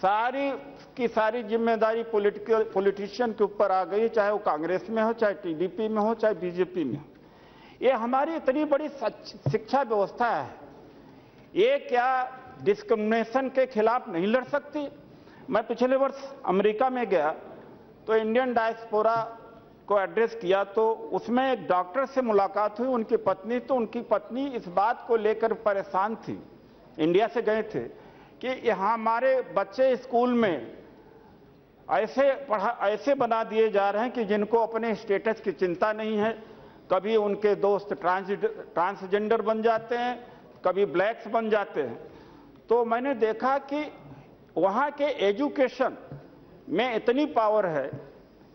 सारी की सारी जिम्मेदारी पॉलिटिशियन के ऊपर आ गई, चाहे वो कांग्रेस में हो, चाहे टीडीपी में हो, चाहे बीजेपी में हो। ये हमारी इतनी बड़ी शिक्षा व्यवस्था है, ये क्या डिस्क्रिमिनेशन के खिलाफ नहीं लड़ सकती? मैं पिछले वर्ष अमेरिका में गया तो इंडियन डायस्पोरा को एड्रेस किया, तो उसमें एक डॉक्टर से मुलाकात हुई, उनकी पत्नी, तो उनकी पत्नी इस बात को लेकर परेशान थी, इंडिया से गए थे, कि यहाँ हमारे बच्चे स्कूल में ऐसे बना दिए जा रहे हैं कि जिनको अपने स्टेटस की चिंता नहीं है। कभी उनके दोस्त ट्रांसजेंडर बन जाते हैं, कभी ब्लैक्स बन जाते हैं। तो मैंने देखा कि वहाँ के एजुकेशन में इतनी पावर है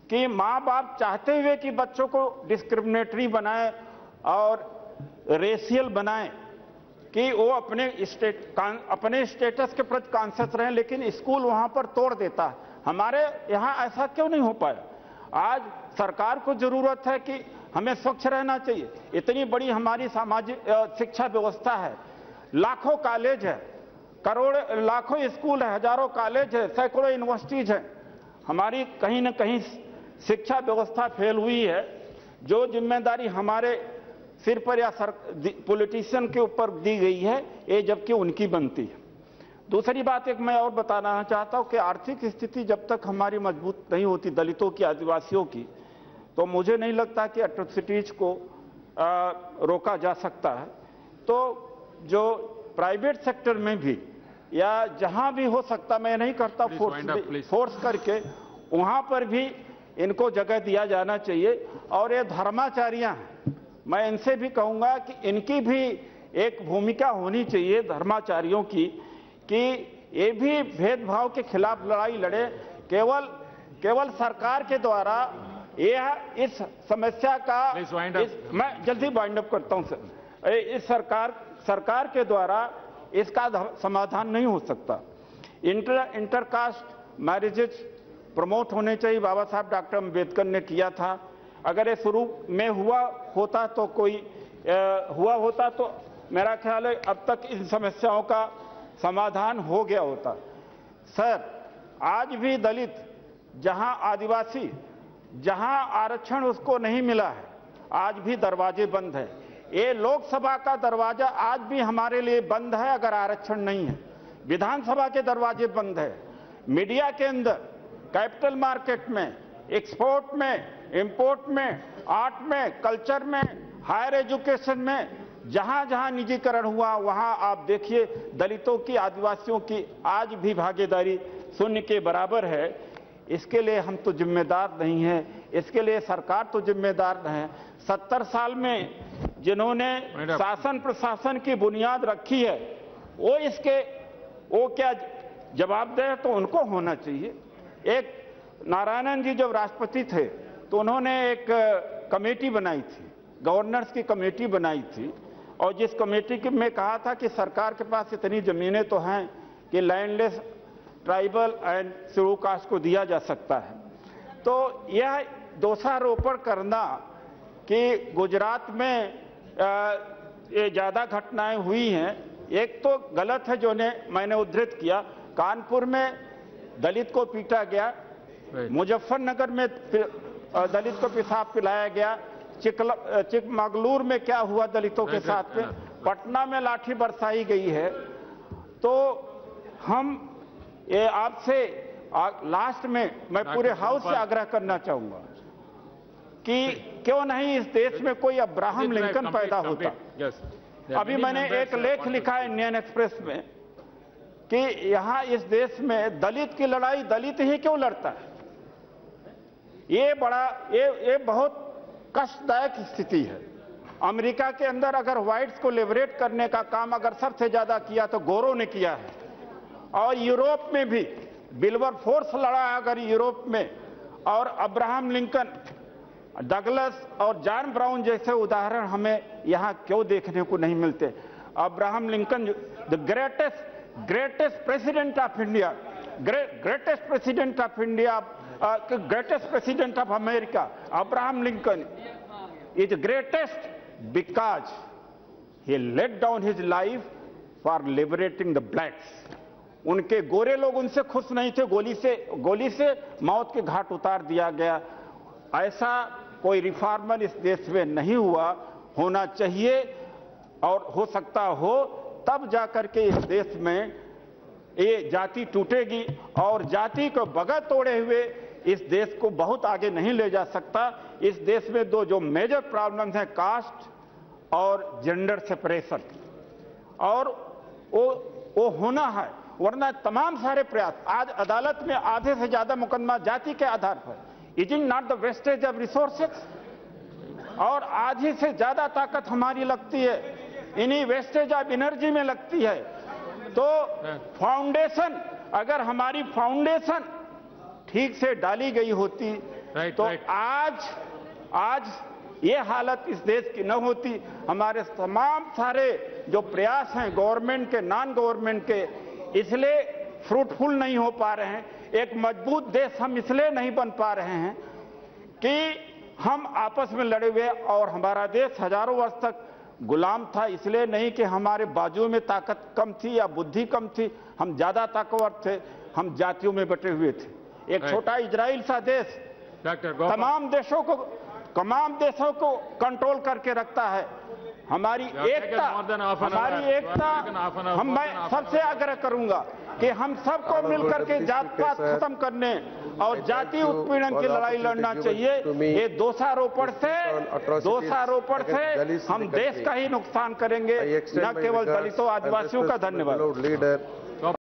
कि माँ बाप चाहते हुए कि बच्चों को डिस्क्रिमिनेटरी बनाए और रेशियल बनाए कि वो अपने स्टेटस के प्रति कॉन्शियस रहें, लेकिन स्कूल वहाँ पर तोड़ देता है। हमारे यहाँ ऐसा क्यों नहीं हो पाया? आज सरकार को जरूरत है कि हमें स्वच्छ रहना चाहिए। इतनी बड़ी हमारी सामाजिक शिक्षा व्यवस्था है, लाखों कॉलेज है, लाखों स्कूल है, हजारों कॉलेज है, सैकड़ों यूनिवर्सिटीज है। हमारी कहीं न कहीं शिक्षा व्यवस्था फेल हुई है। जो जिम्मेदारी हमारे सिर पर या पॉलिटिशियन के ऊपर दी गई है, ये जबकि उनकी बनती है। दूसरी बात एक मैं और बताना चाहता हूं कि आर्थिक स्थिति जब तक हमारी मजबूत नहीं होती, दलितों की, आदिवासियों की, तो मुझे नहीं लगता कि एट्रोसिटीज को रोका जा सकता है। तो जो प्राइवेट सेक्टर में भी या जहां भी हो सकता, मैं नहीं करता फोर्स करके, वहां पर भी इनको जगह दिया जाना चाहिए। और ये धर्माचार्यां हैं, मैं इनसे भी कहूंगा कि इनकी भी एक भूमिका होनी चाहिए धर्माचार्यों की, कि ये भी भेदभाव के खिलाफ लड़ाई लड़े। केवल सरकार के द्वारा यह इस समस्या का मैं जल्दी वाइंड अप करता हूं सर, इस सरकार के द्वारा इसका समाधान नहीं हो सकता। इंटरकास्ट मैरिजेज प्रमोट होने चाहिए, बाबा साहब डॉक्टर अम्बेडकर ने किया था। अगर ये शुरू में हुआ होता तो मेरा ख्याल है अब तक इन समस्याओं का समाधान हो गया होता। सर, आज भी दलित, जहां आदिवासी, जहां आरक्षण उसको नहीं मिला है, आज भी दरवाजे बंद है। ये लोकसभा का दरवाजा आज भी हमारे लिए बंद है अगर आरक्षण नहीं है। विधानसभा के दरवाजे बंद है। मीडिया के अंदर, कैपिटल मार्केट में, एक्सपोर्ट में, इंपोर्ट में, आर्ट में, कल्चर में, हायर एजुकेशन में, जहां जहां निजीकरण हुआ वहां आप देखिए दलितों की, आदिवासियों की आज भी भागीदारी शून्य के बराबर है। इसके लिए हम तो जिम्मेदार नहीं हैं, इसके लिए सरकार तो जिम्मेदार है। 70 साल में जिन्होंने शासन प्रशासन की बुनियाद रखी है, वो क्या जवाबदेह तो उनको होना चाहिए। एक नारायणन जी जब राष्ट्रपति थे तो उन्होंने एक कमेटी बनाई थी, गवर्नर्स की कमेटी बनाई थी, और जिस कमेटी में कहा था कि सरकार के पास इतनी जमीनें तो हैं कि landless tribal and schedule caste को दिया जा सकता है। तो यह दोषारोपण करना कि गुजरात में ये ज्यादा घटनाएं हुई हैं, एक तो गलत है जो मैंने उद्धृत किया। कानपुर में दलित को पीटा गया, मुजफ्फरनगर में दलित को पेशाब पिलाया गया, चिकमगलूर में क्या हुआ दलितों के साथ में, पटना में लाठी बरसाई गई है। तो हम ये आपसे लास्ट में मैं पूरे हाउस से आग्रह करना चाहूंगा कि क्यों नहीं इस देश में कोई अब्राहम लिंकन पैदा होता। अभी मैंने एक लेख लिखा है इंडियन एक्सप्रेस में कि यहां इस देश में दलित की लड़ाई दलित ही क्यों लड़ता है। ये बहुत कष्टदायक स्थिति है। अमेरिका के अंदर अगर व्हाइट्स को लिबरेट करने का काम अगर सबसे ज्यादा किया तो गोरों ने किया है, और यूरोप में भी बिल्वर फोर्स लड़ा है अगर यूरोप में, और अब्राहम लिंकन, डगलस और जॉन ब्राउन जैसे उदाहरण हमें यहां क्यों देखने को नहीं मिलते। Abraham Lincoln the greatest president of India, greatest president of India, greatest president of America, Abraham Lincoln, is greatest because he laid down his life for liberating the blacks. उनके गोरे लोग उनसे खुश नहीं थे, गोली से मौत के घाट उतार दिया गया। ऐसा कोई रिफॉर्मर इस देश में नहीं हुआ, होना चाहिए और हो सकता हो, तब जाकर के इस देश में ये जाति टूटेगी और जाति को बगैर तोड़े हुए इस देश को बहुत आगे नहीं ले जा सकता। इस देश में दो जो मेजर प्रॉब्लम्स हैं, कास्ट और जेंडर सेपरेशन, और वो होना है, वरना तमाम सारे प्रयास, आज अदालत में आधे से ज्यादा मुकदमा जाति के आधार पर, is in not the wastage of resources, और आधी से ज्यादा ताकत हमारी लगती है इन्हीं वेस्टेज ऑफ एनर्जी में लगती है। तो फाउंडेशन, अगर हमारी फाउंडेशन ठीक से डाली गई होती तो आज ये हालत इस देश की न होती। हमारे तमाम सारे जो प्रयास हैं गवर्नमेंट के, नॉन गवर्नमेंट के, इसलिए फ्रूटफुल नहीं हो पा रहे हैं। एक मजबूत देश हम इसलिए नहीं बन पा रहे हैं कि हम आपस में लड़े हुए, और हमारा देश हजारों वर्ष तक गुलाम था, इसलिए नहीं कि हमारे बाजू में ताकत कम थी या बुद्धि कम थी, हम ज्यादा ताकतवर थे, हम जातियों में बटे हुए थे। एक छोटा इजराइल सा देश तमाम देशों को कंट्रोल करके रखता है। हमारी एकता, मैं सबसे आग्रह करूंगा कि हम सबको मिलकर के जात पात खत्म करने और जाति उत्पीड़न की लड़ाई लड़ना चाहिए। ये दोषारोपण से हम देश का ही नुकसान करेंगे, न केवल दलितों आदिवासियों का। धन्यवाद।